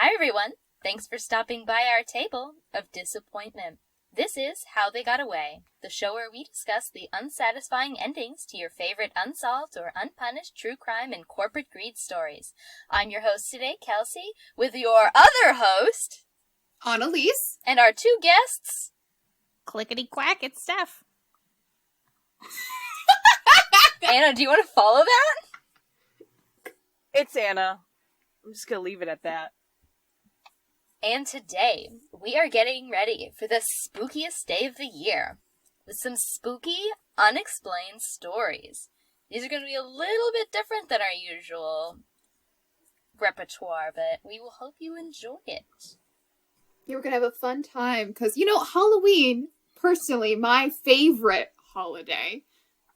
Hi everyone! Thanks for stopping by our table of disappointment. This is How They Got Away, the show where we discuss the unsatisfying endings to your favorite unsolved or unpunished true crime and corporate greed stories. I'm your host today, Kelsey, with your other host, Annalise, and our two guests, Clickety quack, it's Steph. Anna, do you want to follow that? It's Anna. I'm just gonna leave it at that. And today, we are getting ready for the spookiest day of the year, with some spooky, unexplained stories. These are going to be a little bit different than our usual repertoire, but we will hope you enjoy it. We're going to have a fun time, because, Halloween, personally, my favorite holiday.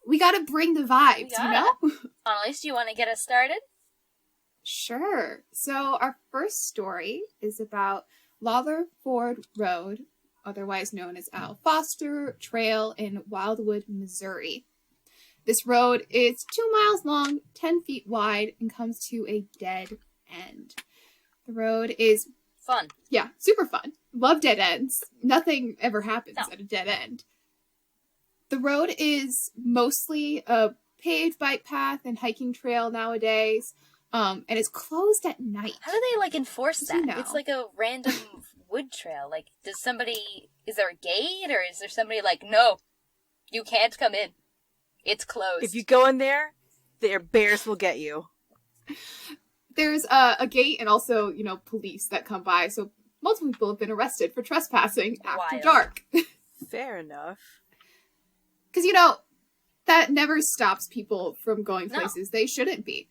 We got to bring the vibes, Annalise, do you want to get us started? Sure. So our first story is about Lawler Ford Road, otherwise known as Al Foster Trail in Wildwood, Missouri. This road is 2 miles long, 10 feet wide, and comes to a dead end. The road is fun. Yeah, super fun. Love dead ends. Nothing ever happens at a dead end. The road is mostly a paved bike path and hiking trail nowadays. And it's closed at night. How do they, enforce that? It's like a random wood trail. Is there a gate, or is there somebody no, you can't come in. It's closed. If you go in there, their bears will get you. There's a gate and also, police that come by, so multiple people have been arrested for trespassing after dark. Fair enough. Because, that never stops people from going places they shouldn't be.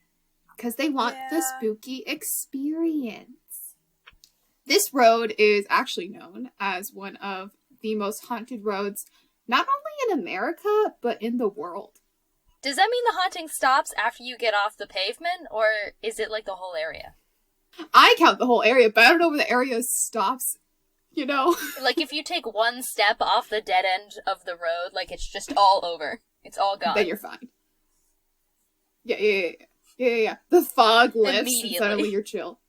Because they want the spooky experience. This road is actually known as one of the most haunted roads, not only in America, but in the world. Does that mean the haunting stops after you get off the pavement, or is it the whole area? I count the whole area, but I don't know where the area stops, if you take one step off the dead end of the road, it's just all over. It's all gone. Then you're fine. Yeah. The fog lifts and suddenly you're chill.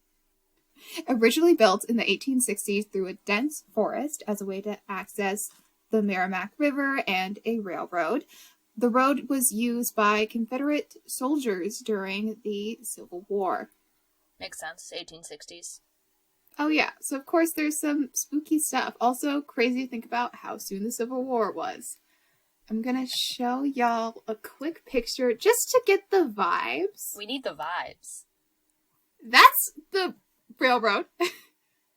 Originally built in the 1860s through a dense forest as a way to access the Merrimack River and a railroad, the road was used by Confederate soldiers during the Civil War. Makes sense. 1860s. Oh yeah, so of course there's some spooky stuff. Also crazy to think about how soon the Civil War was. I'm gonna show y'all a quick picture just to get the vibes. We need the vibes. That's the railroad.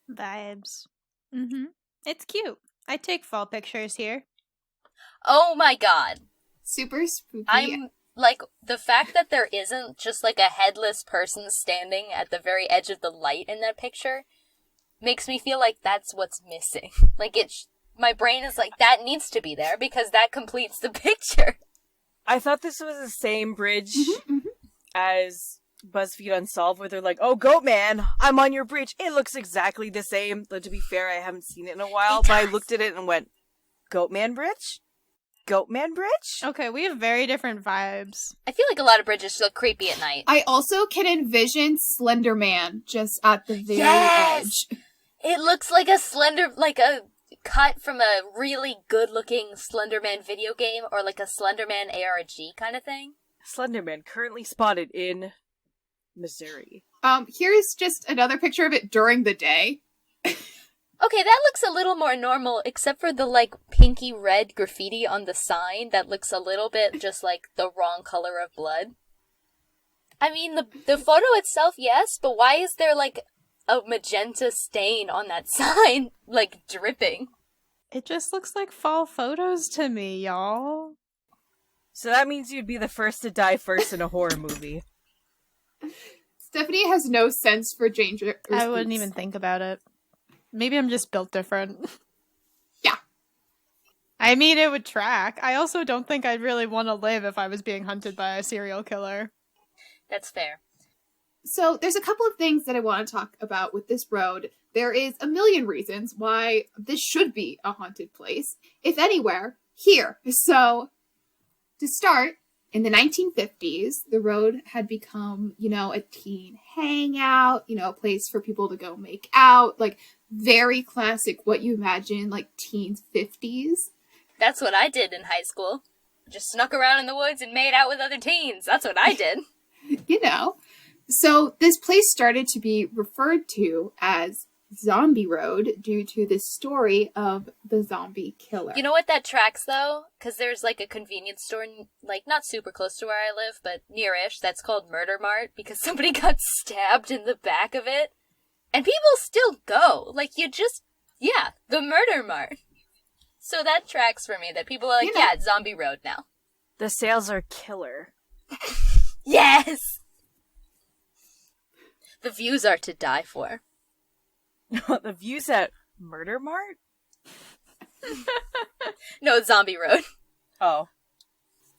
Vibes. Mm-hmm. It's cute. I take fall pictures here. Oh my god. Super spooky. I'm, the fact that there isn't just, a headless person standing at the very edge of the light in that picture makes me feel like that's what's missing. My brain is that needs to be there because that completes the picture. I thought this was the same bridge as BuzzFeed Unsolved, where they're oh, Goat Man, I'm on your bridge. It looks exactly the same. But to be fair, I haven't seen it in a while, but I looked at it and went, Goat Man Bridge? Goat Man Bridge? Okay, we have very different vibes. I feel like a lot of bridges look creepy at night. I also can envision Slender Man just at the very edge. It looks like a a cut from a really good-looking Slenderman video game, or a Slenderman ARG kind of thing. Slenderman currently spotted in Missouri. Here's just another picture of it during the day. Okay, that looks a little more normal, except for the, pinky red graffiti on the sign that looks a little bit just the wrong color of blood. I mean, the photo itself, yes, but why is there, a magenta stain on that sign, dripping? It just looks like fall photos to me, y'all. So that means you'd be the first to die first in a horror movie. Stephanie has no sense for danger. I wouldn't even think about it. Maybe I'm just built different. Yeah. I mean, it would track. I also don't think I'd really want to live if I was being hunted by a serial killer. That's fair. So there's a couple of things that I want to talk about with this road. There is a million reasons why this should be a haunted place. If anywhere, here. So, to start, In the 1950s, the road had become, a teen hangout, a place for people to go make out, like very classic what you imagine, like teens 50s. That's what I did in high school. Just snuck around in the woods and made out with other teens. That's what I did. So this place started to be referred to as Zombie Road due to the story of the zombie killer. You know what that tracks, though? Because there's, like, a convenience store, like, not super close to where I live, but near-ish, that's called Murder Mart, because somebody got stabbed in the back of it. And people still go. Like, the Murder Mart. So that tracks for me, that people are like, it's Zombie Road now. The sales are killer. Yes! The views are to die for. The views at Murder Mart? No, it's Zombie Road. Oh.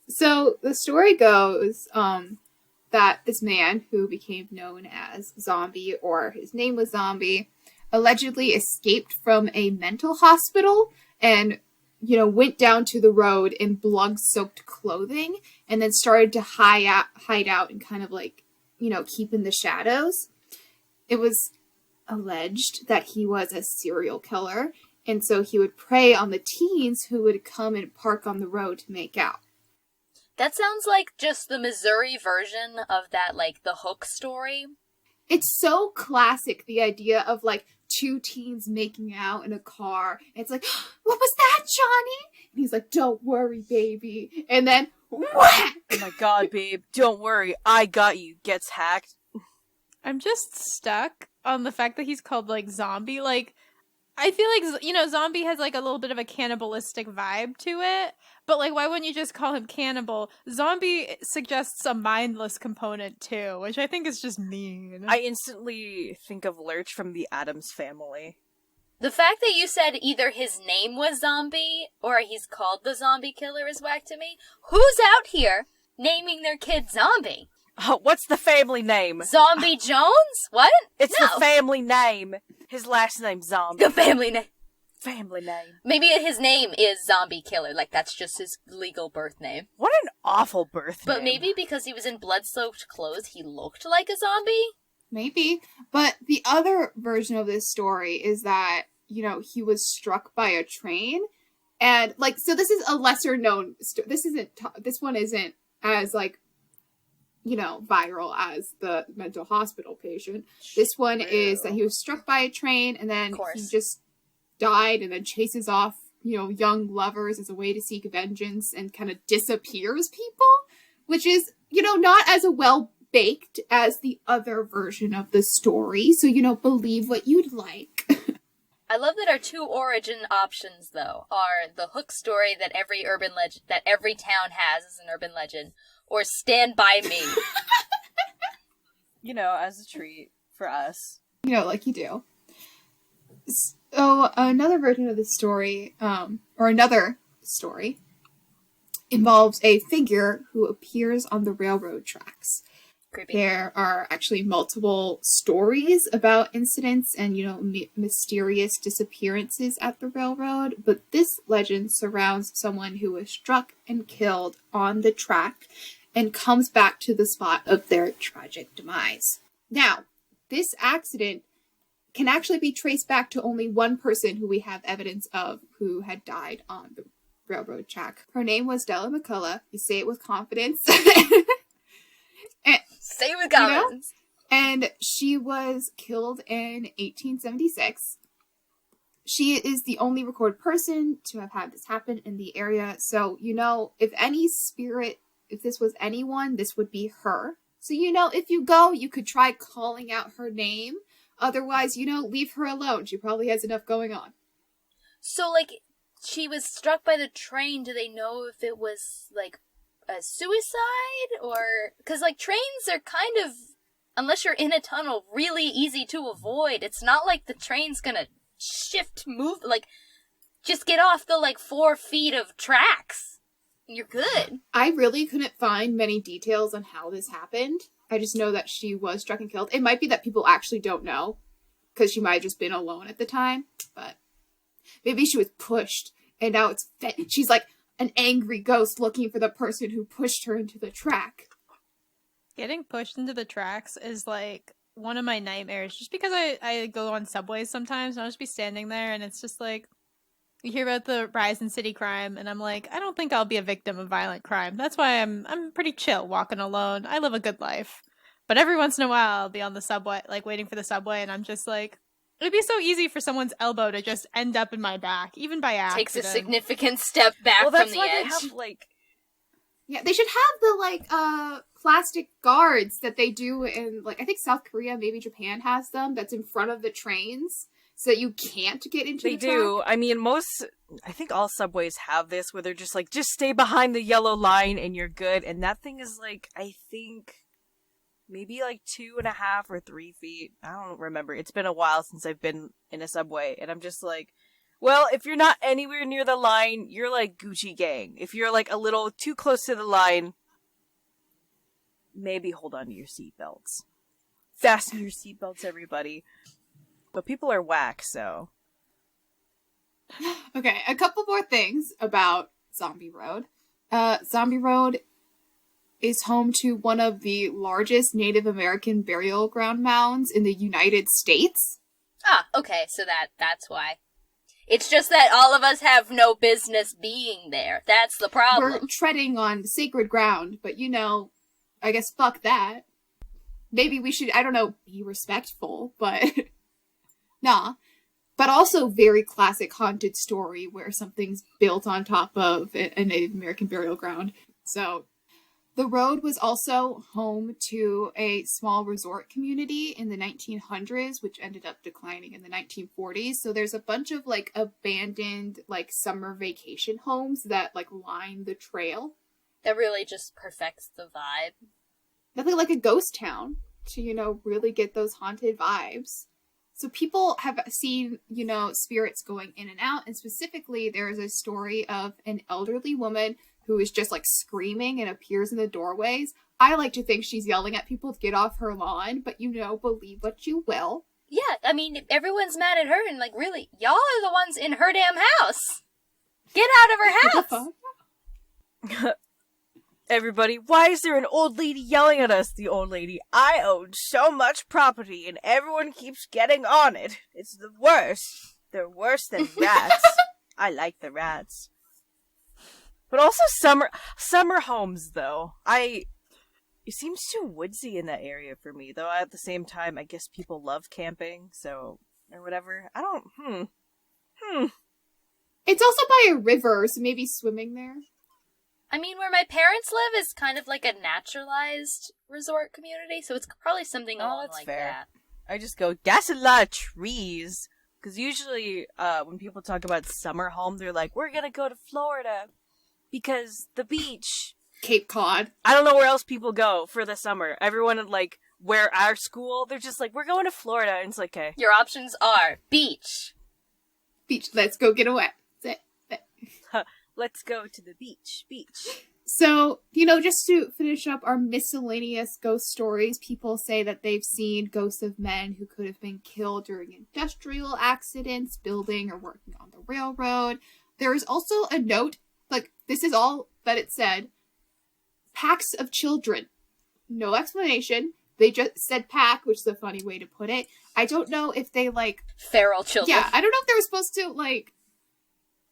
So the story goes that this man, who became known as Zombie, or his name was Zombie, allegedly escaped from a mental hospital and, went down to the road in blood-soaked clothing and then started to hide out and kind of like, keep in the shadows. It was alleged that he was a serial killer, and so he would prey on the teens who would come and park on the road to make out. That sounds like just the Missouri version of that, like, the Hook story. It's so classic, the idea of, like, two teens making out in a car. It's like, what was that, Johnny? And he's like, don't worry, baby. And then, whack! Oh my god, babe, don't worry, I got you. Gets hacked. I'm just stuck on the fact that he's called, like, Zombie. Like, I feel like, Zombie has, like, a little bit of a cannibalistic vibe to it. But, like, why wouldn't you just call him Cannibal? Zombie suggests a mindless component, too, which I think is just mean. I instantly think of Lurch from the Addams Family. The fact that you said either his name was Zombie or he's called the Zombie Killer is whack to me. Who's out here naming their kid Zombie? Oh, what's the family name? Zombie Jones? What? It's the family name. His last name's Zombie. The family name. Family name. Maybe his name is Zombie Killer, like that's just his legal birth name. What an awful birth name. But maybe because he was in blood-soaked clothes, he looked like a zombie? Maybe. But the other version of this story is that, he was struck by a train. And, like, so this is a lesser known this one isn't as, like, viral as the mental hospital patient. This one is that he was struck by a train and then he just died and then chases off, young lovers as a way to seek vengeance and kind of disappears people, which is, not as well baked as the other version of the story. So, believe what you'd like. I love that our two origin options, though, are the Hook story that every urban legend, that every town has as an urban legend, or Stand By Me. As a treat for us. Like you do. So, another version of the story, or another story, involves a figure who appears on the railroad tracks. Creepy. There are actually multiple stories about incidents and, mysterious disappearances at the railroad, but this legend surrounds someone who was struck and killed on the track and comes back to the spot of their tragic demise. Now, this accident can actually be traced back to only one person who we have evidence of who had died on the railroad track. Her name was Della McCullough. You say it with confidence. Say it with confidence. And she was killed in 1876. She is the only recorded person to have had this happen in the area. So, if any spirit, if this was anyone, this would be her. So, if you go, you could try calling out her name. Otherwise, leave her alone. She probably has enough going on. So, like, she was struck by the train. Do they know if it was, like, a suicide? Or... Because, like, trains are kind of, unless you're in a tunnel, really easy to avoid. It's not like the train's gonna move, like, just get off the, like, 4 feet of tracks. You're good. I really couldn't find many details on how this happened. I just know that she was struck and killed. It might be that people actually don't know, because she might have just been alone at the time, but maybe she was pushed, and now she's like, an angry ghost looking for the person who pushed her into the track. Getting pushed into the tracks is like one of my nightmares, just because I go on subways sometimes and I'll just be standing there and it's just like, you hear about the rise in city crime and I'm like, I don't think I'll be a victim of violent crime. That's why I'm pretty chill walking alone. I live a good life. But every once in a while I'll be on the subway, like waiting for the subway, and I'm just like, it'd be so easy for someone's elbow to just end up in my back, even by accident. Takes a significant step back from the edge. They have, like... Yeah, they should have the, plastic guards that they do in, I think South Korea, maybe Japan has them, that's in front of the trains, so that you can't get into the track. They do. I mean, I think all subways have this, where they're just like, just stay behind the yellow line and you're good, and that thing is, I think... maybe 2.5 or 3 feet. I don't remember. It's been a while since I've been in a subway, and I'm just like, well, if you're not anywhere near the line, you're like Gucci Gang. If you're a little too close to the line, maybe hold on to your seatbelts. Fasten your seatbelts, everybody. But people are whack, so. Okay, a couple more things about Zombie Road. Zombie Road is home to one of the largest Native American burial ground mounds in the United States. Ah, okay, so that's why. It's just that all of us have no business being there. That's the problem. We're treading on sacred ground, but I guess fuck that. Maybe we should, I don't know, be respectful, but nah. But also very classic haunted story where something's built on top of a Native American burial ground. So... the road was also home to a small resort community in the 1900s, which ended up declining in the 1940s. So there's a bunch of abandoned summer vacation homes that line the trail. That really just perfects the vibe. Nothing like a ghost town to, really get those haunted vibes. So people have seen, spirits going in and out. And specifically, there is a story of an elderly woman who is just screaming and appears in the doorways. I like to think she's yelling at people to get off her lawn, but believe what you will. Yeah, I mean, everyone's mad at her, and really, y'all are the ones in her damn house. Get out of her house! Everybody, why is there an old lady yelling at us? The old lady, I own so much property and everyone keeps getting on it. It's the worst. They're worse than rats. I like the rats. But also summer homes, though. It seems too woodsy in that area for me, though at the same time, I guess people love camping, so, or whatever. I don't, It's also by a river, so maybe swimming there. I mean, where my parents live is kind of like a naturalized resort community, so it's probably something along that's like fair. that. I just go, that's a lot of trees. Because usually, when people talk about summer home, they're like, we're gonna go to Florida. Because the beach. Cape Cod. I don't know where else people go for the summer. Everyone where our school, they're just we're going to Florida. And it's okay. Your options are beach. Beach. Let's go get away. Let's go to the beach. Beach. So, just to finish up our miscellaneous ghost stories, people say that they've seen ghosts of men who could have been killed during industrial accidents, building or working on the railroad. There is also a note, this is all that it said, packs of children. No explanation. They just said pack, which is a funny way to put it. I don't know if they, feral children. Yeah, I don't know if they were supposed to,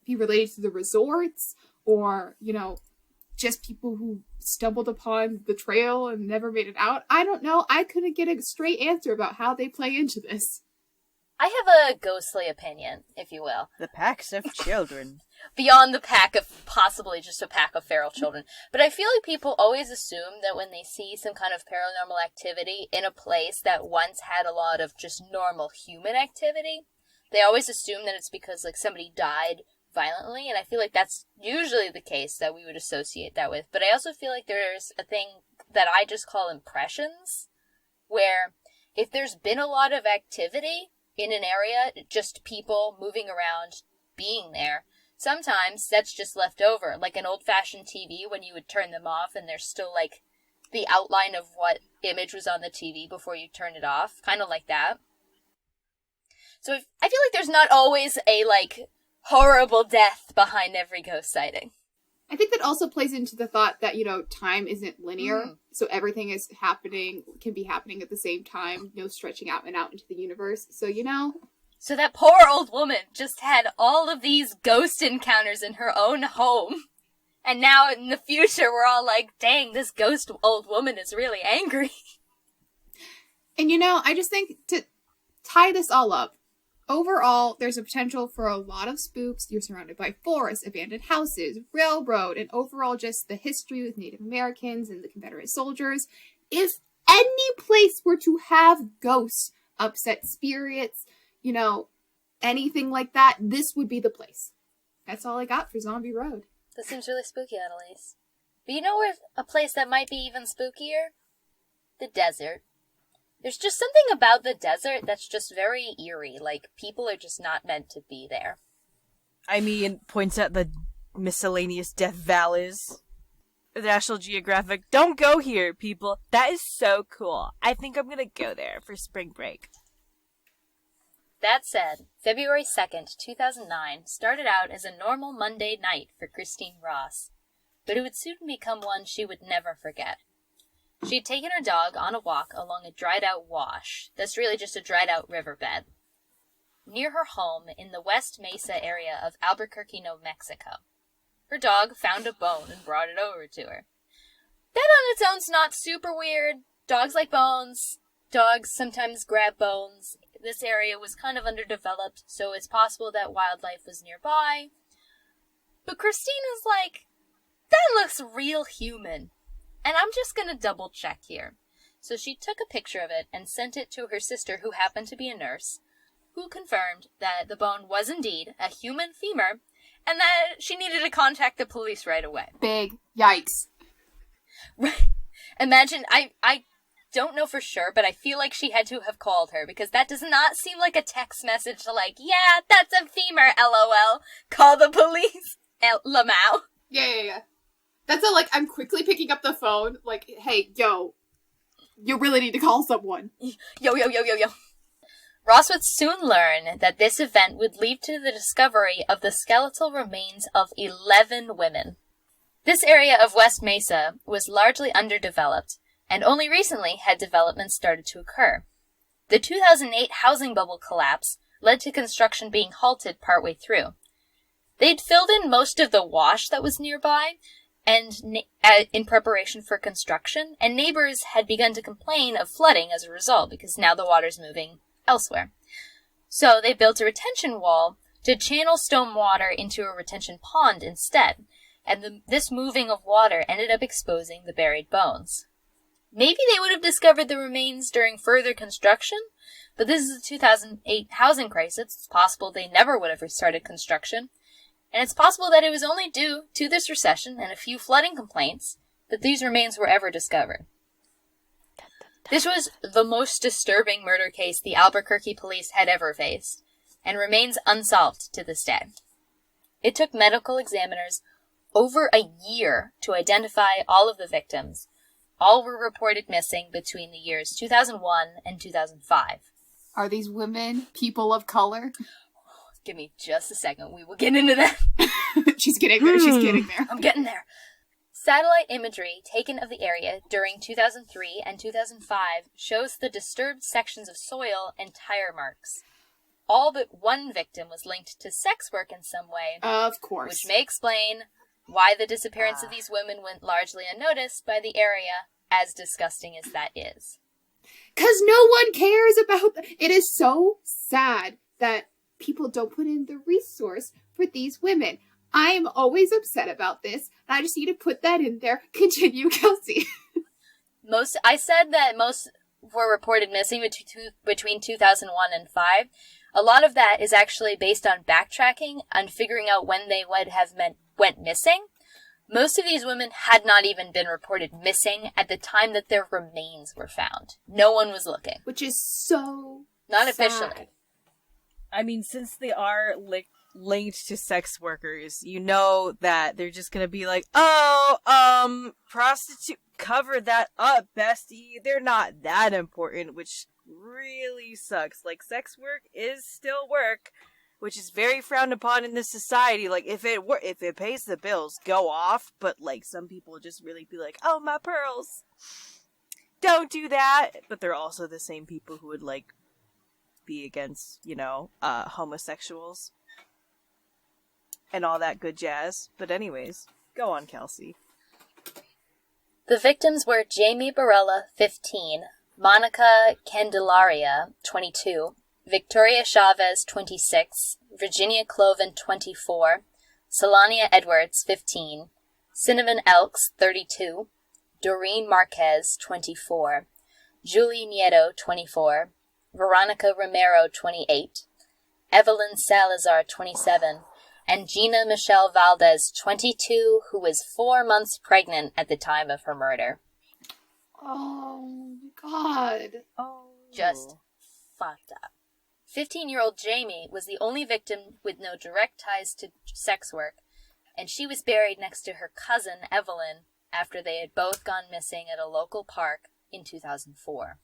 be related to the resorts or, just people who stumbled upon the trail and never made it out. I don't know. I couldn't get a straight answer about how they play into this. I have a ghostly opinion, if you will. The packs of children. Beyond the pack of possibly just a pack of feral children. But I feel like people always assume that when they see some kind of paranormal activity in a place that once had a lot of just normal human activity, they always assume that it's because somebody died violently, and I feel like that's usually the case that we would associate that with. But I also feel like there's a thing that I just call impressions, where if there's been a lot of activity in an area, just people moving around, being there, sometimes that's just left over, like an old-fashioned TV when you would turn them off and there's still the outline of what image was on the TV before you turn it off, kind of like that. So I feel like there's not always a horrible death behind every ghost sighting. I think that also plays into the thought that, time isn't linear. So everything can be happening at the same time, no stretching out and out into the universe. So, So that poor old woman just had all of these ghost encounters in her own home. And now in the future, we're all like, dang, this ghost old woman is really angry. And I just think to tie this all up, overall, there's a potential for a lot of spooks. You're surrounded by forests, abandoned houses, railroad, and overall just the history with Native Americans and the Confederate soldiers. If any place were to have ghosts, upset spirits, anything like that, this would be the place. That's all I got for Zombie Road. That seems really spooky, Annalise. But you know where a place that might be even spookier? The desert. There's just something about the desert that's just very eerie. Like, people are just not meant to be there. I mean, points at the miscellaneous death valleys. The National Geographic, don't go here, people. That is so cool. I think I'm gonna go there for spring break. That said, February 2nd, 2009 started out as a normal Monday night for Christine Ross, but it would soon become one she would never forget. She had taken her dog on a walk along a dried-out wash that's really just a dried-out riverbed, near her home in the West Mesa area of Albuquerque, New Mexico. Her dog found a bone and brought it over to her. That on its own's not super weird. Dogs like bones. Dogs sometimes grab bones. This area was kind of underdeveloped, so it's possible that wildlife was nearby. But Christine is like, that looks real human. And I'm just gonna double check here. So she took a picture of it and sent it to her sister, who happened to be a nurse, who confirmed that the bone was indeed a human femur, and that she needed to contact the police right away. Big yikes. Right. Imagine, I don't know for sure, but I feel like she had to have called her, because that does not seem like a text message to like, yeah, that's a femur, LOL. Call the police, Lamau. Yeah. That's I'm quickly picking up the phone, like, hey, yo, you really need to call someone. Yo. Ross would soon learn that this event would lead to the discovery of the skeletal remains of 11 women. This area of West Mesa was largely underdeveloped, and only recently had development started to occur. The 2008 housing bubble collapse led to construction being halted partway through. They'd filled in most of the wash that was nearby, and in preparation for construction, and neighbors had begun to complain of flooding as a result, because now the water's moving elsewhere. So they built a retention wall to channel storm water into a retention pond instead, and this moving of water ended up exposing the buried bones. Maybe they would have discovered the remains during further construction, but this is a 2008 housing crisis. It's possible they never would have restarted construction. And it's possible that it was only due to this recession and a few flooding complaints that these remains were ever discovered. This was the most disturbing murder case the Albuquerque police had ever faced, and remains unsolved to this day. It took medical examiners over a year to identify all of the victims. All were reported missing between the years 2001 and 2005. Are these women people of color? Give me just a second. We will get into that. She's getting there. I'm getting there. Satellite imagery taken of the area during 2003 and 2005 shows the disturbed sections of soil and tire marks. All but one victim was linked to sex work in some way. Of course. Which may explain why the disappearance of these women went largely unnoticed by the area, as disgusting as that is. 'Cause no one cares about it. Is so sad that people don't put in the resource for these women. I'm always upset about this, and I just need to put that in there. Continue, Kelsey. I said that most were reported missing between 2001 and 5. A lot of that is actually based on backtracking and figuring out when they went missing. Most of these women had not even been reported missing at the time that their remains were found. No one was looking. Which is so Not sad. officially. I mean, since they are linked to sex workers, you know that they're just gonna be like, prostitute, cover that up, bestie. They're not that important, which really sucks. Like, sex work is still work, which is very frowned upon in this society. Like, if it pays the bills, go off. But like, some people just really be like, "Oh, my pearls." Don't do that. But they're also the same people who would like be against, homosexuals and all that good jazz. But anyways, go on, Kelsey. The victims were Jamie Barella, 15, Monica Candelaria, 22, Victoria Chavez, 26, Virginia Cloven, 24, Solania Edwards, 15, Cinnamon Elks, 32, Doreen Marquez, 24, Julie Nieto, 24, Veronica Romero, 28, Evelyn Salazar, 27, and Gina Michelle Valdez, 22, who was 4 months pregnant at the time of her murder. Oh, God. Oh. Just fucked up. 15-year-old Jamie was the only victim with no direct ties to sex work, and she was buried next to her cousin, Evelyn, after they had both gone missing at a local park in 2004.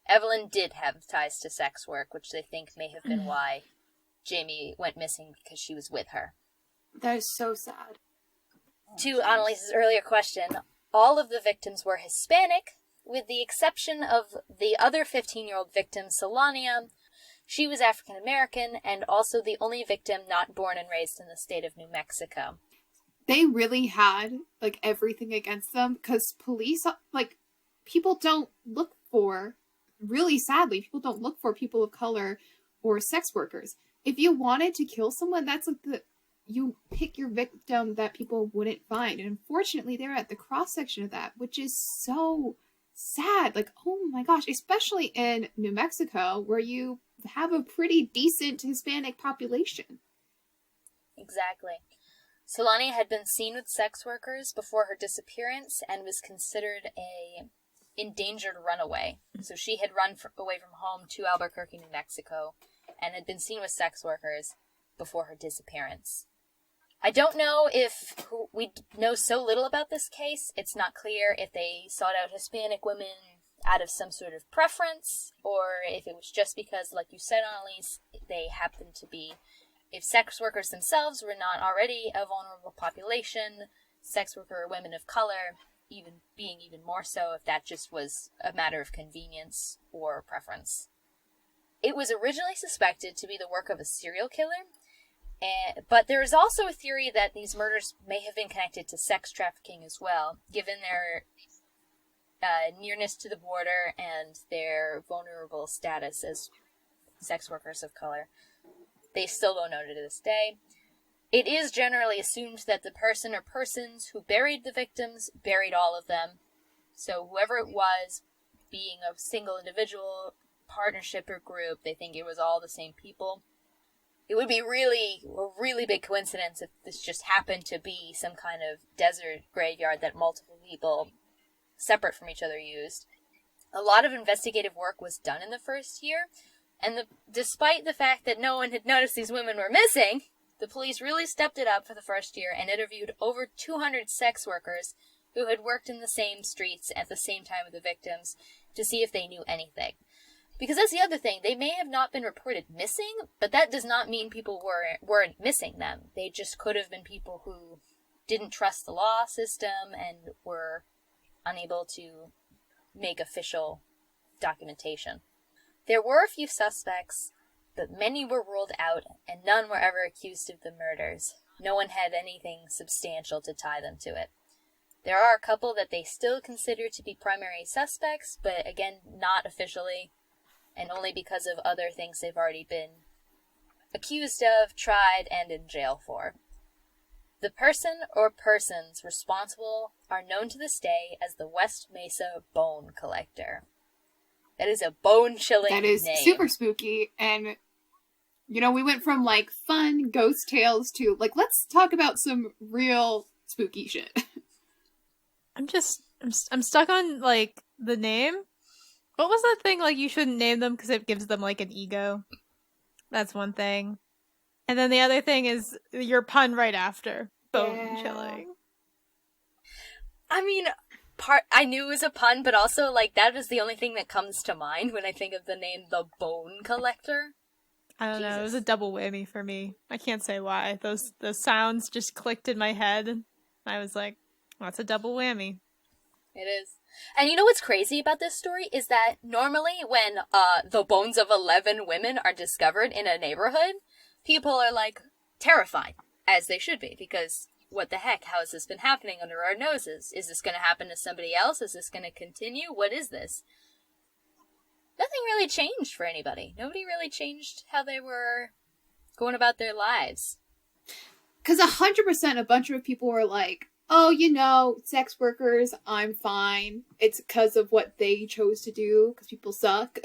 Evelyn did have ties to sex work, which they think may have been why Jamie went missing, because she was with her. That is so sad. To Annalise's earlier question, all of the victims were Hispanic, with the exception of the other 15-year-old victim, Solania. She was African American, and also the only victim not born and raised in the state of New Mexico. They really had, like, everything against them, because police, like, people don't look for, really sadly, people don't look for people of color or sex workers. If you wanted to kill someone, that's like you pick your victim that people wouldn't find. And unfortunately, they're at the cross-section of that, which is so sad. Like, oh my gosh, especially in New Mexico, where you have a pretty decent Hispanic population. Exactly. Solania had been seen with sex workers before her disappearance and was considered a endangered runaway. So she had run away from home to Albuquerque, New Mexico, and had been seen with sex workers before her disappearance. I don't know if we know so little about this case. It's not clear if they sought out Hispanic women out of some sort of preference, or if it was just because, like you said, Annalise, they happened to be, if sex workers themselves were not already a vulnerable population, sex worker women of color even more so, if that just was a matter of convenience or preference. It was originally suspected to be the work of a serial killer, but there is also a theory that these murders may have been connected to sex trafficking as well, given their nearness to the border and their vulnerable status as sex workers of color. They still don't know to this day. It is generally assumed that the person or persons who buried the victims buried all of them. So whoever it was, being a single individual, partnership, or group, they think it was all the same people. It would be a really big coincidence if this just happened to be some kind of desert graveyard that multiple people separate from each other used. A lot of investigative work was done in the first year, and despite the fact that no one had noticed these women were missing, the police really stepped it up for the first year and interviewed over 200 sex workers who had worked in the same streets at the same time with the victims to see if they knew anything. Because that's the other thing, they may have not been reported missing, but that does not mean people weren't missing them. They just could have been people who didn't trust the law system and were unable to make official documentation. There were a few suspects, but many were ruled out, and none were ever accused of the murders. No one had anything substantial to tie them to it. There are a couple that they still consider to be primary suspects, but again, not officially, and only because of other things they've already been accused of, tried, and in jail for. The person or persons responsible are known to this day as the West Mesa Bone Collector. That is a bone-chilling name. That is super spooky, and, we went from, like, fun ghost tales to, like, let's talk about some real spooky shit. I'm stuck on, like, the name. What was that thing, like, you shouldn't name them because it gives them, like, an ego? That's one thing. And then the other thing is your pun right after. Bone chilling. I mean, I knew it was a pun, but also, like, that is the only thing that comes to mind when I think of the name The Bone Collector. I don't know. It was a Jesus. double whammy for me. I can't say why. Those sounds just clicked in my head. I was like, that's a double whammy. It is. And you know what's crazy about this story is that normally when the bones of 11 women are discovered in a neighborhood, people are like terrified, as they should be, because what the heck? How has this been happening under our noses? Is this going to happen to somebody else? Is this going to continue? What is this? Nothing really changed for anybody. Nobody really changed how they were going about their lives. Because 100% a bunch of people were like, oh, you know, sex workers, I'm fine. It's because of what they chose to do, because people suck.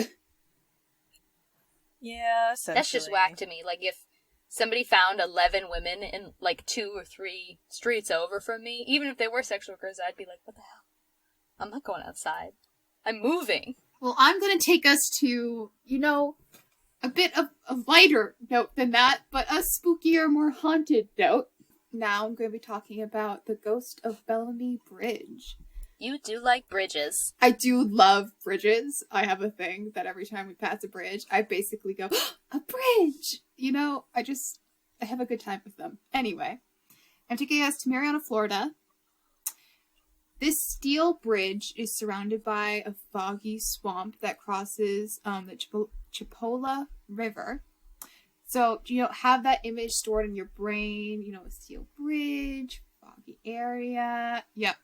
Yeah, essentially. That's just whack to me. Like, if somebody found 11 women in, like, 2 or 3 streets over from me, even if they were sex workers, I'd be like, what the hell? I'm not going outside. I'm moving. Well, I'm going to take us to, you know, a bit of a lighter note than that, but a spookier, more haunted note. Now I'm going to be talking about the ghost of Bellamy Bridge. You do like bridges. I do love bridges. I have a thing that every time we pass a bridge, I basically go, a bridge! You know, I have a good time with them. Anyway, I'm taking us to Mariana, Florida. This steel bridge is surrounded by a foggy swamp that crosses the Chipola River. So, you know, have that image stored in your brain, you know, a steel bridge, foggy area. Yep.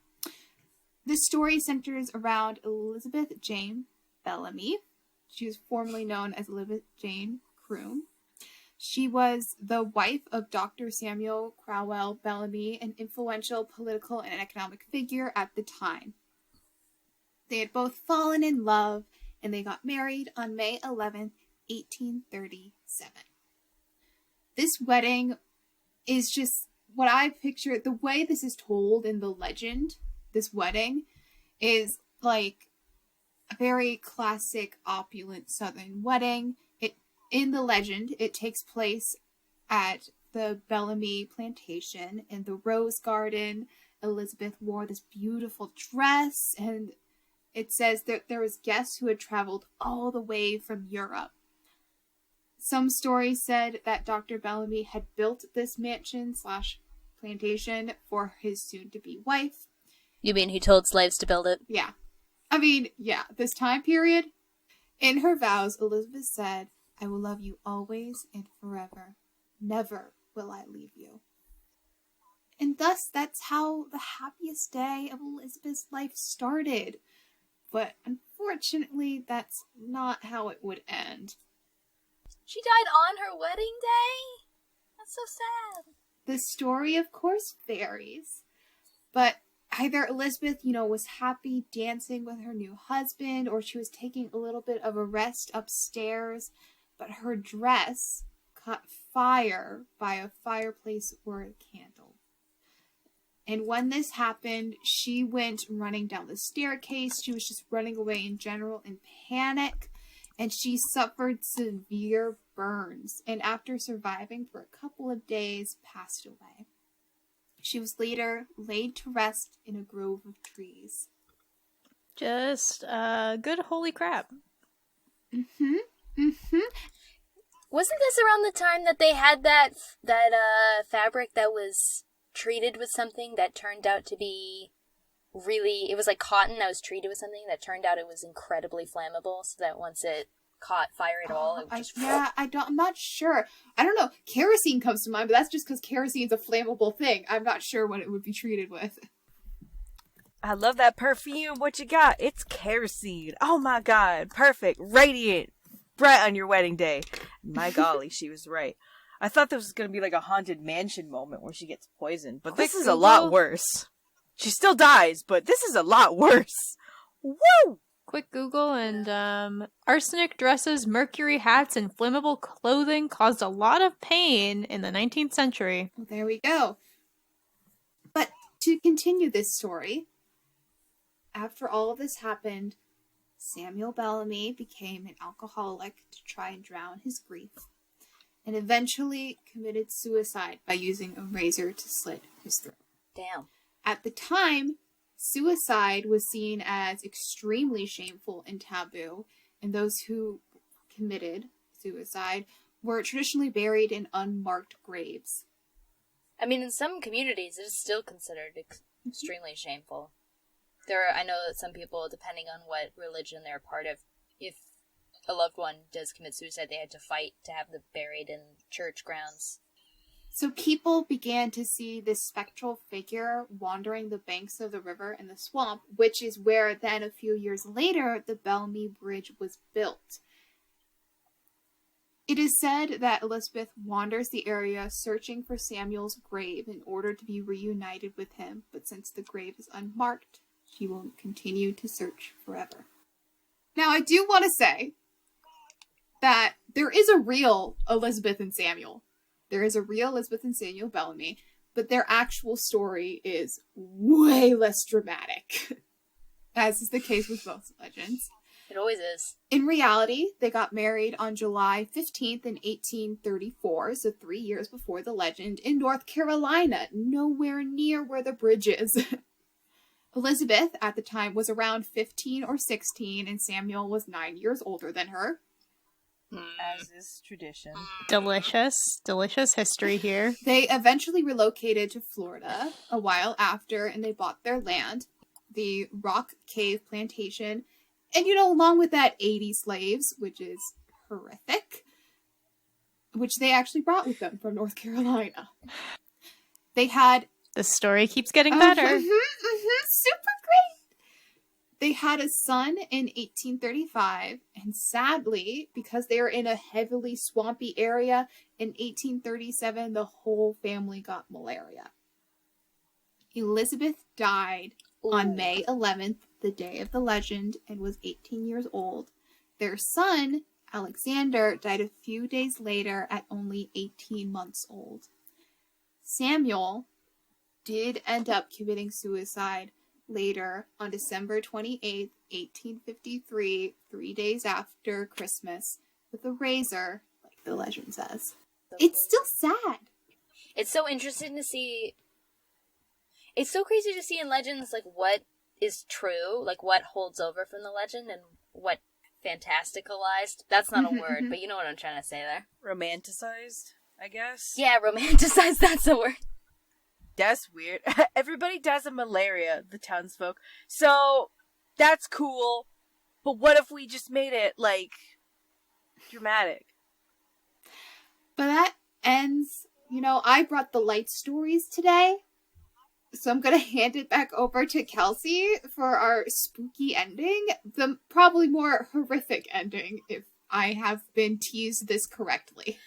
This story centers around Elizabeth Jane Bellamy. She was formerly known as Elizabeth Jane Croom. She was the wife of Dr. Samuel Crowell Bellamy, an influential political and economic figure at the time. They had both fallen in love, and they got married on May 11th, 1837. This wedding is just what I picture. The way this is told in the legend, this wedding, is like a very classic, opulent Southern wedding. In the legend, it takes place at the Bellamy plantation in the Rose Garden. Elizabeth wore this beautiful dress, and it says that there was guests who had traveled all the way from Europe. Some stories said that Dr. Bellamy had built this mansion/plantation for his soon-to-be wife. You mean he told slaves to build it? Yeah. I mean, yeah, this time period. In her vows, Elizabeth said, I will love you always and forever. Never will I leave you. And thus, that's how the happiest day of Elizabeth's life started. But unfortunately, that's not how it would end. She died on her wedding day? That's so sad. The story, of course, varies. But either Elizabeth, you know, was happy dancing with her new husband, or she was taking a little bit of a rest upstairs, but her dress caught fire by a fireplace or a candle. And when this happened, she went running down the staircase. She was just running away in general in panic, and she suffered severe burns, and after surviving for a couple of days, passed away. She was later laid to rest in a grove of trees. Just good holy crap. Wasn't this around the time that they had that fabric that was treated with something that turned out to be really... It was like cotton that was treated with something that turned out it was incredibly flammable, so that once it caught fire at all, it would just... I'm not sure. I don't know. Kerosene comes to mind, but that's just because kerosene is a flammable thing. I'm not sure what it would be treated with. I love that perfume. What you got? It's kerosene. Oh my god. Perfect. Radiant. Bright on your wedding day. My golly, she was right. I thought this was going to be like a haunted mansion moment where she gets poisoned, but this is a lot worse. She still dies, but this is a lot worse. Woo! Quick Google, and arsenic dresses, mercury hats, and flammable clothing caused a lot of pain in the 19th century. Well, there we go. But to continue this story, after all of this happened, Samuel Bellamy became an alcoholic to try and drown his grief, and eventually committed suicide by using a razor to slit his throat. Damn. At the time, suicide was seen as extremely shameful and taboo, and those who committed suicide were traditionally buried in unmarked graves. I mean, in some communities, it is still considered extremely shameful. I know that some people, depending on what religion they're part of, if a loved one does commit suicide, they had to fight to have them buried in church grounds. So people began to see this spectral figure wandering the banks of the river in the swamp, which is where then a few years later the Bellamy Bridge was built. It is said that Elizabeth wanders the area searching for Samuel's grave in order to be reunited with him, but since the grave is unmarked, she will continue to search forever. Now, I do want to say that there is a real Elizabeth and Samuel. There is a real Elizabeth and Samuel Bellamy, but their actual story is way less dramatic, as is the case with both legends. It always is. In reality, they got married on July 15th in 1834, so 3 years before the legend, in North Carolina, nowhere near where the bridge is. Elizabeth, at the time, was around 15 or 16, and Samuel was 9 years older than her. As is tradition. Delicious history here. They eventually relocated to Florida a while after, and they bought their land, the Rock Cave Plantation, and, along with that, 80 slaves, which is horrific, which they actually brought with them from North Carolina. They had... The story keeps getting better. Super great! They had a son in 1835, and sadly, because they were in a heavily swampy area, in 1837, the whole family got malaria. Elizabeth died on May 11th, the day of the legend, and was 18 years old. Their son, Alexander, died a few days later at only 18 months old. Samuel did end up committing suicide later on December 28th, 1853, 3 days after Christmas, with a razor, like the legend says. It's still sad. It's so interesting to see. It's so crazy to see in legends, like, what is true, like, what holds over from the legend, and what fantasticalized. That's not a word, but you know what I'm trying to say there. Romanticized, I guess? Yeah, romanticized, that's a word. That's weird. Everybody dies of malaria, the townsfolk. So, that's cool. But what if we just made it, like, dramatic? But that ends, I brought the light stories today. So I'm going to hand it back over to Kelsey for our spooky ending. The probably more horrific ending, if I have been teased this correctly.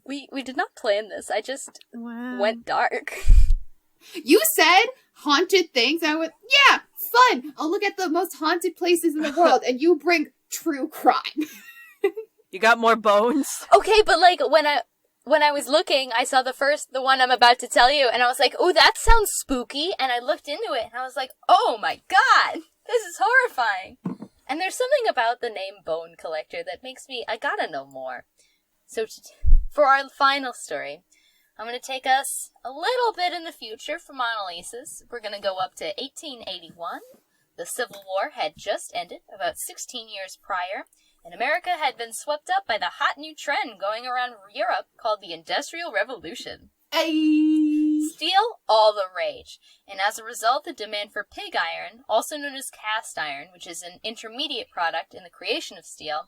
We did not plan this. I just went dark. You said haunted things. I went, yeah, fun. I'll look at the most haunted places in the world, and you bring true crime. You got more bones? Okay, but like when I was looking, I saw the one I'm about to tell you, and I was like, oh, that sounds spooky, and I looked into it, and I was like, oh my god, this is horrifying. And there's something about the name Bone Collector that makes me, I gotta know more. So for our final story, I'm going to take us a little bit in the future for Mona Lisa's. We're going to go up to 1881. The Civil War had just ended, about 16 years prior, and America had been swept up by the hot new trend going around Europe called the Industrial Revolution. Steel, all the rage. And as a result, the demand for pig iron, also known as cast iron, which is an intermediate product in the creation of steel,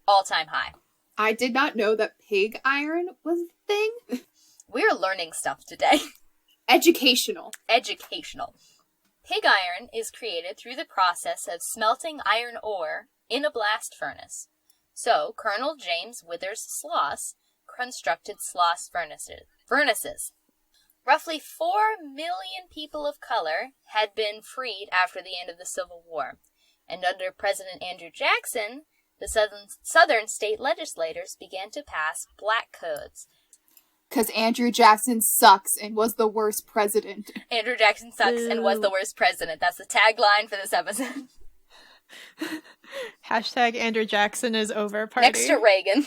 all-time high. I did not know that pig iron was a thing. We're learning stuff today. Educational. Pig iron is created through the process of smelting iron ore in a blast furnace. So, Colonel James Withers Sloss constructed Sloss Furnaces. Roughly 4 million people of color had been freed after the end of the Civil War, and under President Andrew Jackson, the southern state legislators began to pass black codes. Because Andrew Jackson sucks and was the worst president. Andrew Jackson sucks and was the worst president. That's the tagline for this episode. Hashtag Andrew Jackson is over party. Next to Reagan.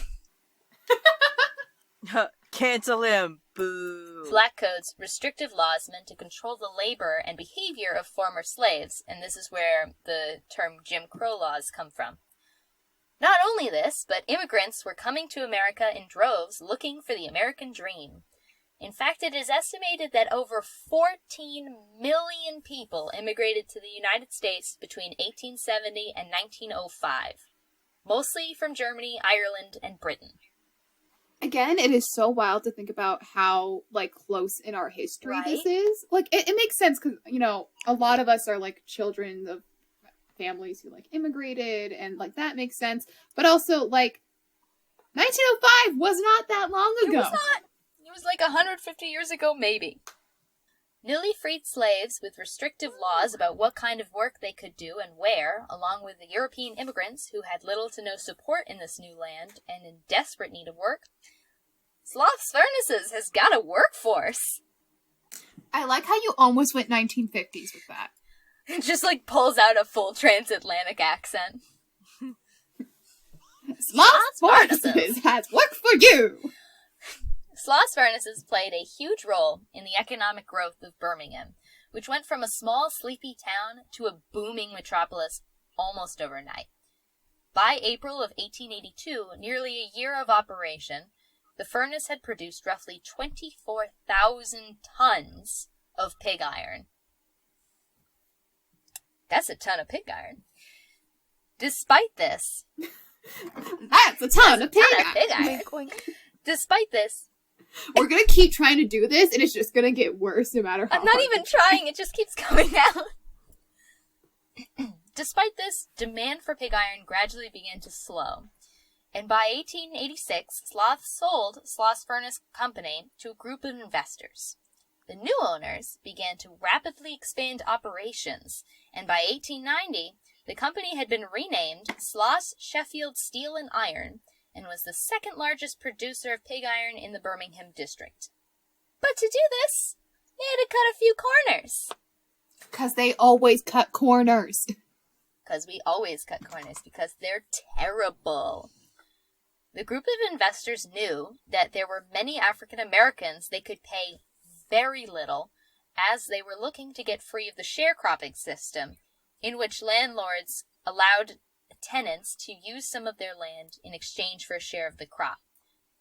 Cancel him. Boo. Black codes, restrictive laws meant to control the labor and behavior of former slaves, and this is where the term Jim Crow laws come from. Not only this, but immigrants were coming to America in droves looking for the American dream. In fact, it is estimated that over 14 million people immigrated to the United States between 1870 and 1905, mostly from Germany, Ireland, and Britain. Again, it is so wild to think about how, like, close in our history Right? this is. Like, it makes sense because, you know, a lot of us are, like, children of families who, like, immigrated, and, like, that makes sense. But also, like, 1905 was not that long ago. It was not. It was like 150 years ago, maybe. Newly freed slaves with restrictive laws about what kind of work they could do and where, along with the European immigrants who had little to no support in this new land and in desperate need of work, Sloss Furnaces has got a workforce. I like how you almost went 1950s with that. It just like pulls out a full transatlantic accent. Sloss Furnaces has work for you! Sloss Furnaces played a huge role in the economic growth of Birmingham, which went from a small, sleepy town to a booming metropolis almost overnight. By April of 1882, nearly a year of operation, the furnace had produced roughly 24,000 tons of pig iron. That's a ton of pig iron. Despite this... That's a ton of pig iron. Despite this... We're gonna keep trying to do this, and it's just gonna get worse no matter how I'm not hard even trying, it just keeps coming out. Despite this, demand for pig iron gradually began to slow. And by 1886, Sloss sold Sloss Furnace Company to a group of investors. The new owners began to rapidly expand operations, and by 1890, the company had been renamed Sloss Sheffield Steel and Iron, and was the second largest producer of pig iron in the Birmingham district. But to do this, they had to cut a few corners. Because they always cut corners. Because we always cut corners, because they're terrible. The group of investors knew that there were many African Americans they could pay very little, as they were looking to get free of the sharecropping system, in which landlords allowed tenants to use some of their land in exchange for a share of the crop,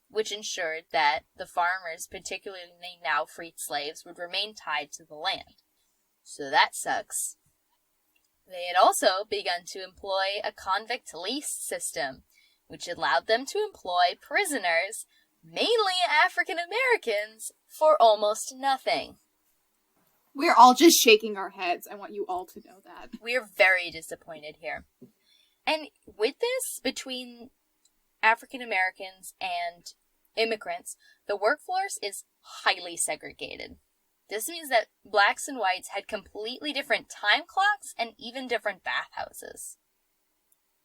which ensured that the farmers, particularly now freed slaves, would remain tied to the land. So that sucks. They had also begun to employ a convict lease system, which allowed them to employ prisoners, mainly African Americans, for almost nothing. We're all just shaking our heads. I want you all to know that. We're very disappointed here. And with this, between African Americans and immigrants, the workforce is highly segregated. This means that blacks and whites had completely different time clocks and even different bathhouses.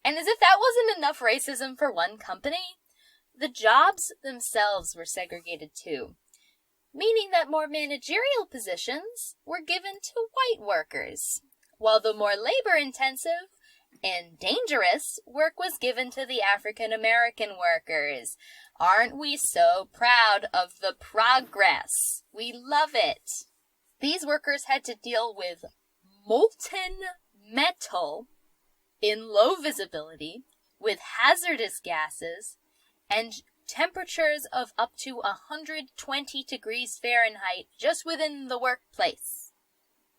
And as if that wasn't enough racism for one company, the jobs themselves were segregated too, meaning that more managerial positions were given to white workers, while the more labor-intensive and dangerous work was given to the African American workers. Aren't we so proud of the progress? We love it. These workers had to deal with molten metal in low visibility, with hazardous gases, and temperatures of up to 120 degrees Fahrenheit just within the workplace.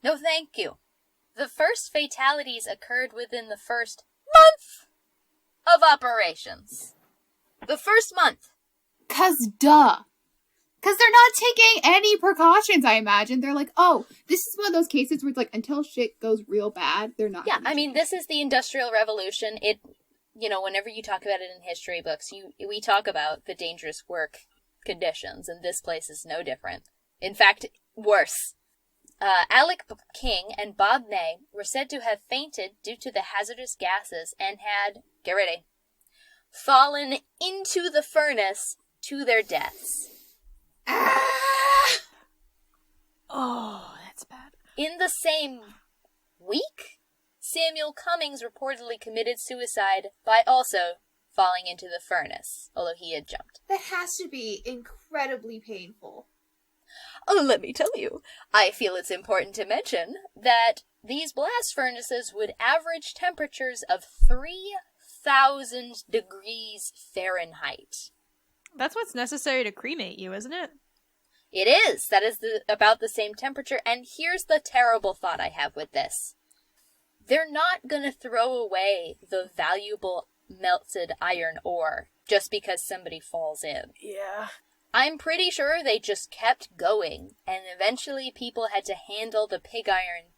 No thank you. The first fatalities occurred within the first month of operations. The first month. 'Cause duh. 'Cause they're not taking any precautions, I imagine. They're like, oh, this is one of those cases where it's like, until shit goes real bad, they're not. Yeah, I mean, this is the Industrial Revolution. It, you know, whenever you talk about it in history books, we talk about the dangerous work conditions, and this place is no different. In fact, worse. Alec King and Bob Ney were said to have fainted due to the hazardous gases and had, get ready, fallen into the furnace to their deaths. Oh, that's bad. In the same week, Samuel Cummings reportedly committed suicide by also falling into the furnace, although he had jumped. That has to be incredibly painful. Oh, let me tell you, I feel it's important to mention that these blast furnaces would average temperatures of 1,000 degrees Fahrenheit. That's what's necessary to cremate you, isn't it? It is. That is about the same temperature. And here's the terrible thought I have with this. They're not going to throw away the valuable melted iron ore just because somebody falls in. Yeah. I'm pretty sure they just kept going, and eventually people had to handle the pig iron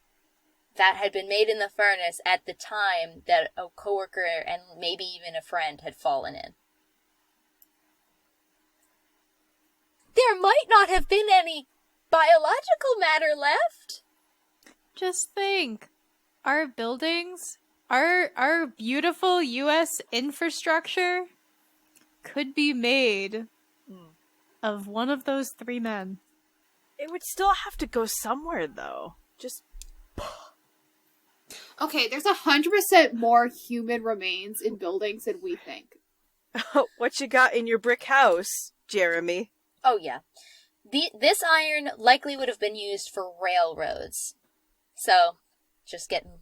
that had been made in the furnace at the time that a coworker and maybe even a friend had fallen in. There might not have been any biological matter left. Just think. Our buildings, our beautiful U.S. infrastructure could be made of one of those three men. It would still have to go somewhere, though. Just... Okay, there's 100% more human remains in buildings than we think. What you got in your brick house, Jeremy? Oh, yeah. This iron likely would have been used for railroads. So, just getting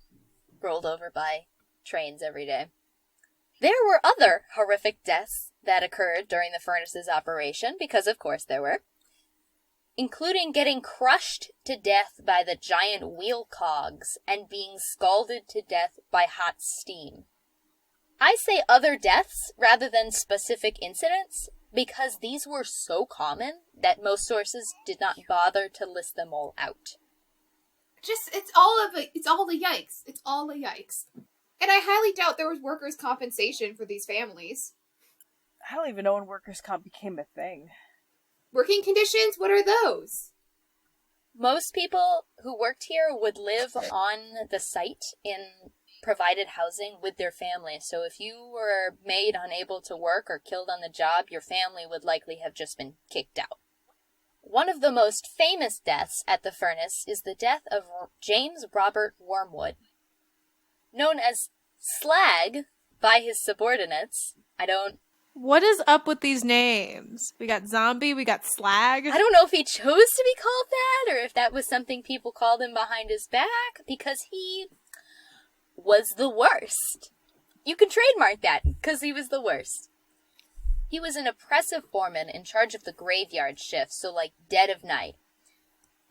rolled over by trains every day. There were other horrific deaths that occurred during the furnace's operation, because of course there were, including getting crushed to death by the giant wheel cogs and being scalded to death by hot steam. I say other deaths rather than specific incidents because these were so common that most sources did not bother to list them all out. It's all the yikes. It's all the yikes. And I highly doubt there was workers' compensation for these families. I don't even know when workers' comp became a thing. Working conditions? What are those? Most people who worked here would live on the site in provided housing with their family. So if you were made unable to work or killed on the job, your family would likely have just been kicked out. One of the most famous deaths at the furnace is the death of James Robert Wormwood. Known as Slag by his subordinates. What is up with these names? We got Zombie, we got Slag. I don't know if he chose to be called that, or if that was something people called him behind his back, because he was the worst. You can trademark that, because he was the worst. He was an oppressive foreman in charge of the graveyard shift, so like dead of night.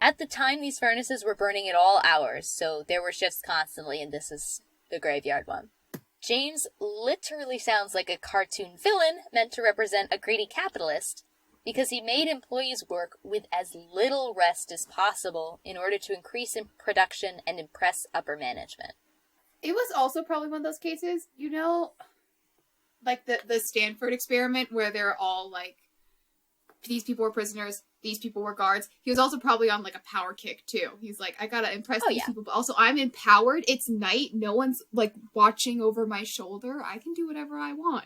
At the time, these furnaces were burning at all hours, so there were shifts constantly, and this is the graveyard one. James literally sounds like a cartoon villain meant to represent a greedy capitalist, because he made employees work with as little rest as possible in order to increase in production and impress upper management. It was also probably one of those cases, like the Stanford experiment where they're all like, these people were prisoners, these people were guards. He was also probably on like a power kick too. He's like, I gotta impress these people, but also I'm empowered. It's night. No one's like watching over my shoulder. I can do whatever I want.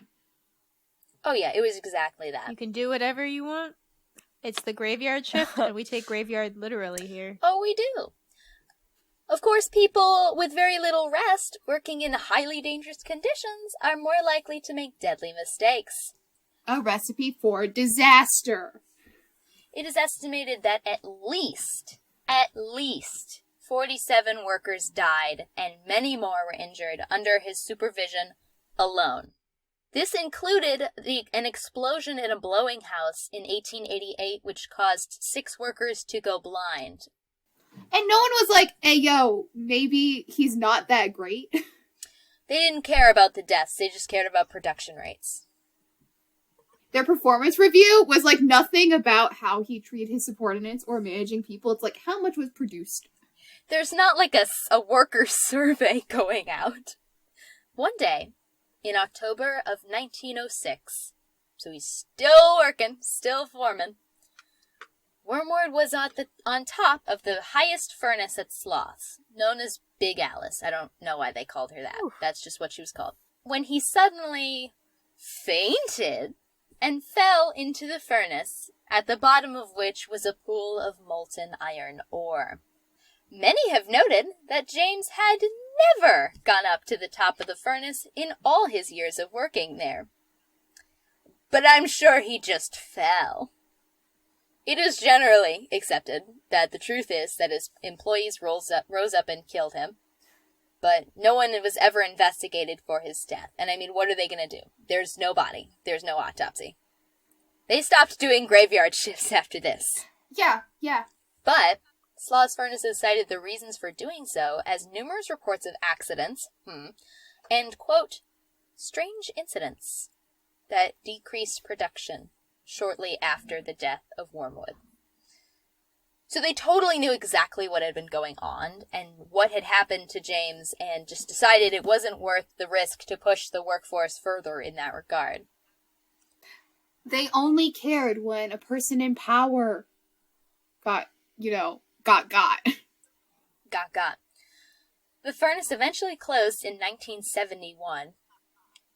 Oh yeah, it was exactly that. You can do whatever you want. It's the graveyard shift, and we take graveyard literally here. Oh, we do. Of course, people with very little rest, working in highly dangerous conditions, are more likely to make deadly mistakes. A recipe for disaster. It is estimated that at least 47 workers died and many more were injured under his supervision alone. This included an explosion in a blowing house in 1888, which caused 6 workers to go blind. And no one was like, hey, yo, maybe he's not that great. They didn't care about the deaths, they just cared about production rates. Their performance review was like nothing about how he treated his subordinates or managing people. It's like, how much was produced? There's not like a worker survey going out. One day, in October of 1906, so he's still working, still foreman, Wormwood was on top of the highest furnace at Sloss, known as Big Alice. I don't know why they called her that. That's just what she was called. When he suddenly fainted and fell into the furnace, at the bottom of which was a pool of molten iron ore. Many have noted that James had never gone up to the top of the furnace in all his years of working there. But I'm sure he just fell. It is generally accepted that the truth is that his employees rose up and killed him. but no one was ever investigated for his death. And I mean, what are they going to do? There's no body. There's no autopsy. They stopped doing graveyard shifts after this. Yeah. But Sloss Furnaces cited the reasons for doing so as numerous reports of accidents, and, quote, strange incidents that decreased production shortly after the death of Wormwood. So they totally knew exactly what had been going on and what had happened to James and just decided it wasn't worth the risk to push the workforce further in that regard. They only cared when a person in power got. Got. The furnace eventually closed in 1971,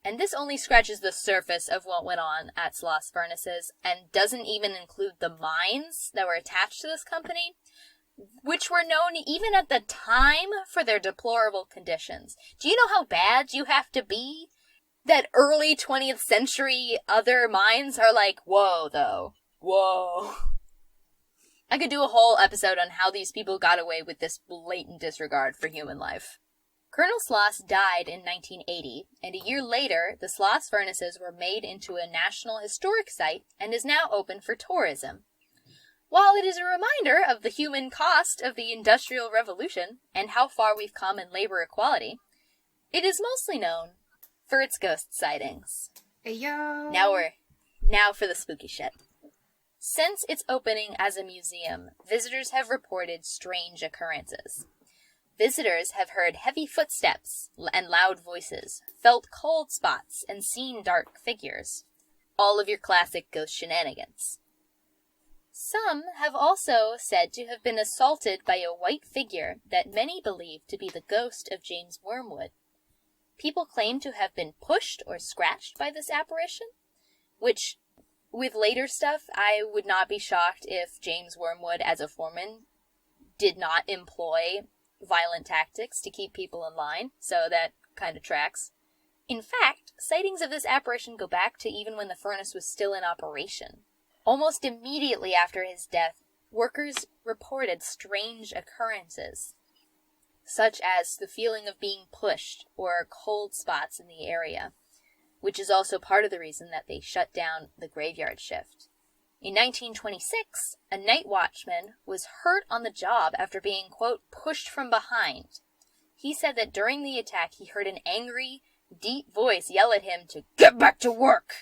and this only scratches the surface of what went on at Sloss Furnaces and doesn't even include the mines that were attached to this company, which were known even at the time for their deplorable conditions. Do you know how bad you have to be? That early 20th century other mines are like, whoa, though. Whoa. I could do a whole episode on how these people got away with this blatant disregard for human life. Colonel Sloss died in 1980, and a year later, the Sloss Furnaces were made into a National Historic Site and is now open for tourism. While it is a reminder of the human cost of the Industrial Revolution and how far we've come in labor equality, it is mostly known for its ghost sightings. Ayo. Now for the spooky shit. Since its opening as a museum, visitors have reported strange occurrences. Visitors have heard heavy footsteps and loud voices, felt cold spots, and seen dark figures. All of your classic ghost shenanigans. Some have also said to have been assaulted by a white figure that many believe to be the ghost of James Wormwood. People claim to have been pushed or scratched by this apparition, which, with later stuff, I would not be shocked if James Wormwood, as a foreman, did not employ violent tactics to keep people in line, so that kind of tracks. In fact, sightings of this apparition go back to even when the furnace was still in operation. Almost immediately after his death, workers reported strange occurrences, such as the feeling of being pushed or cold spots in the area, which is also part of the reason that they shut down the graveyard shift. In 1926, a night watchman was hurt on the job after being, quote, pushed from behind. He said that during the attack he heard an angry, deep voice yell at him to get back to work.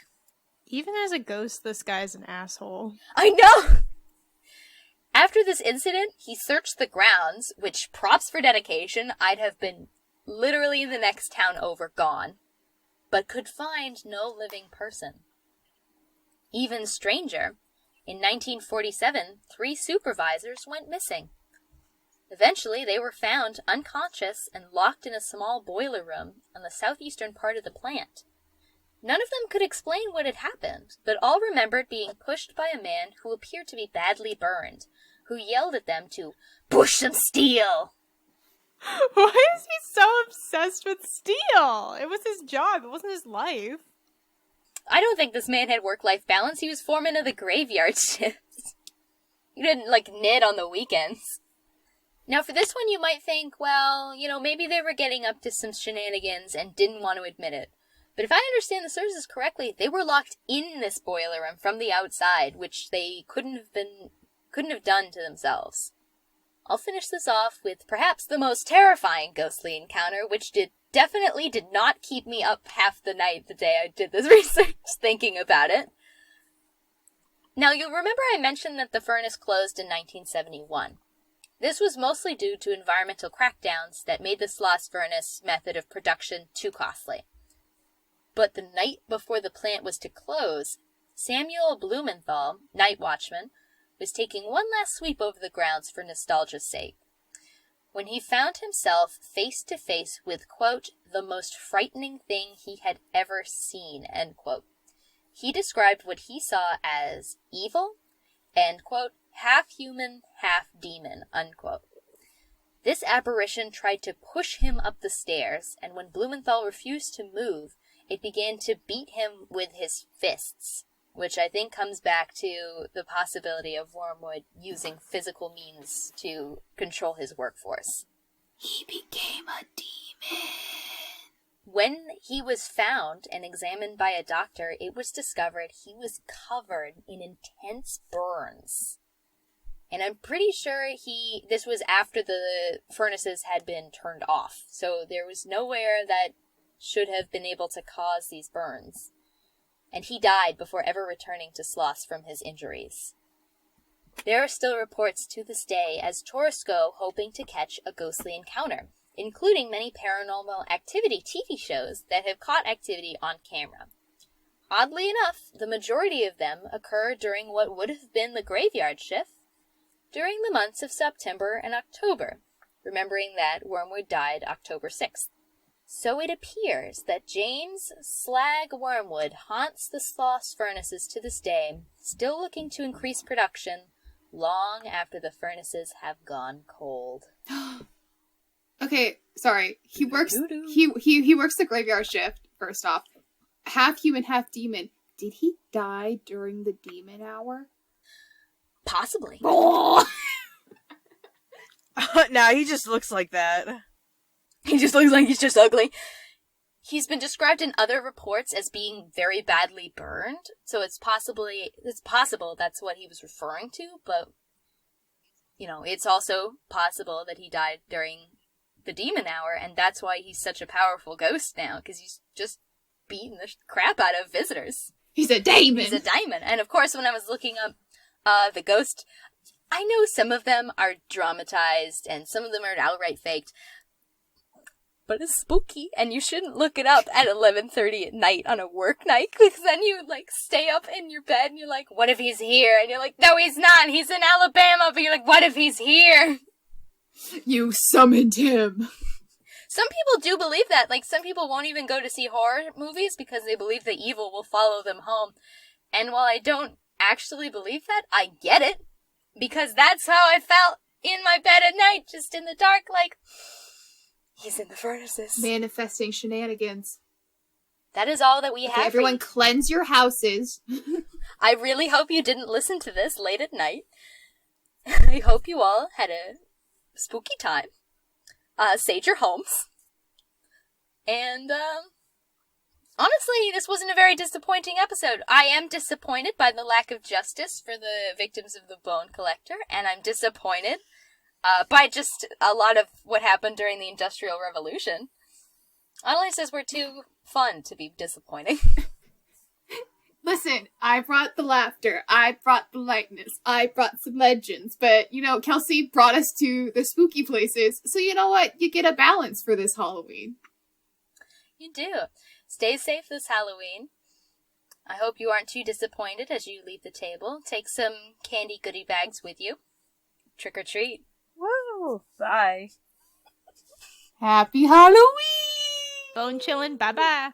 Even as a ghost, this guy's an asshole. I know! After this incident, he searched the grounds, which, props for dedication, I'd have been literally the next town over gone, but could find no living person. Even stranger, in 1947, 3 supervisors went missing. Eventually, they were found unconscious and locked in a small boiler room on the southeastern part of the plant. None of them could explain what had happened, but all remembered being pushed by a man who appeared to be badly burned, who yelled at them to push some steel. Why is he so obsessed with steel? It was his job. It wasn't his life. I don't think this man had work-life balance. He was foreman of the graveyard shift. He didn't, knit on the weekends. Now, for this one, you might think, well, maybe they were getting up to some shenanigans and didn't want to admit it. But if I understand the sources correctly, they were locked in this boiler room from the outside, which they couldn't have done to themselves. I'll finish this off with perhaps the most terrifying ghostly encounter, which definitely did not keep me up half the night the day I did this research thinking about it. Now, you'll remember I mentioned that the furnace closed in 1971. This was mostly due to environmental crackdowns that made the Sloss furnace method of production too costly. But the night before the plant was to close, Samuel Blumenthal, night watchman, was taking one last sweep over the grounds for nostalgia's sake, when he found himself face to face with, quote, the most frightening thing he had ever seen, end quote. He described what he saw as evil and, quote, half human, half demon, unquote. This apparition tried to push him up the stairs, and when Blumenthal refused to move, it began to beat him with his fists, which I think comes back to the possibility of Wormwood using physical means to control his workforce. He became a demon. When he was found and examined by a doctor, it was discovered he was covered in intense burns. And I'm pretty sure this was after the furnaces had been turned off. So there was nowhere that should have been able to cause these burns. And he died before ever returning to Sloss from his injuries. There are still reports to this day as tourists go hoping to catch a ghostly encounter, including many paranormal activity TV shows that have caught activity on camera. Oddly enough, the majority of them occur during what would have been the graveyard shift during the months of September and October, remembering that Wormwood died October 6th. So it appears that James Slag Wormwood haunts the Sloss Furnaces to this day, still looking to increase production long after the furnaces have gone cold. Okay, sorry. He works he works the graveyard shift, first off. Half human, half demon. Did he die during the demon hour? Possibly. Oh! Nah, he just looks like that. He just looks like he's just ugly. He's been described in other reports as being very badly burned, so it's possible that's what he was referring to, but, it's also possible that he died during the demon hour, and that's why he's such a powerful ghost now, because he's just beating the crap out of visitors. He's a demon! He's a demon. And of course, when I was looking up the ghost, I know some of them are dramatized, and some of them are outright faked, but it's spooky, and you shouldn't look it up at 11:30 at night on a work night, because then you, stay up in your bed, and you're like, what if he's here? And you're like, no, he's not, he's in Alabama, but you're like, what if he's here? You summoned him. Some people do believe that. Some people won't even go to see horror movies because they believe the evil will follow them home. And while I don't actually believe that, I get it, because that's how I felt in my bed at night, just in the dark, he's in the furnaces. Manifesting shenanigans. That is all that we have. Everyone cleanse your houses. I really hope you didn't listen to this late at night. I hope you all had a spooky time. Sage your homes. And, honestly, this wasn't a very disappointing episode. I am disappointed by the lack of justice for the victims of the Bone Collector, and I'm disappointed by just a lot of what happened during the Industrial Revolution. Honestly, says we're too fun to be disappointing. Listen, I brought the laughter, I brought the lightness, I brought some legends, but, Kelsey brought us to the spooky places, so you know what? You get a balance for this Halloween. You do. Stay safe this Halloween. I hope you aren't too disappointed as you leave the table. Take some candy goodie bags with you. Trick or treat. Woo! Bye. Happy Halloween! Bone chillin', bye-bye.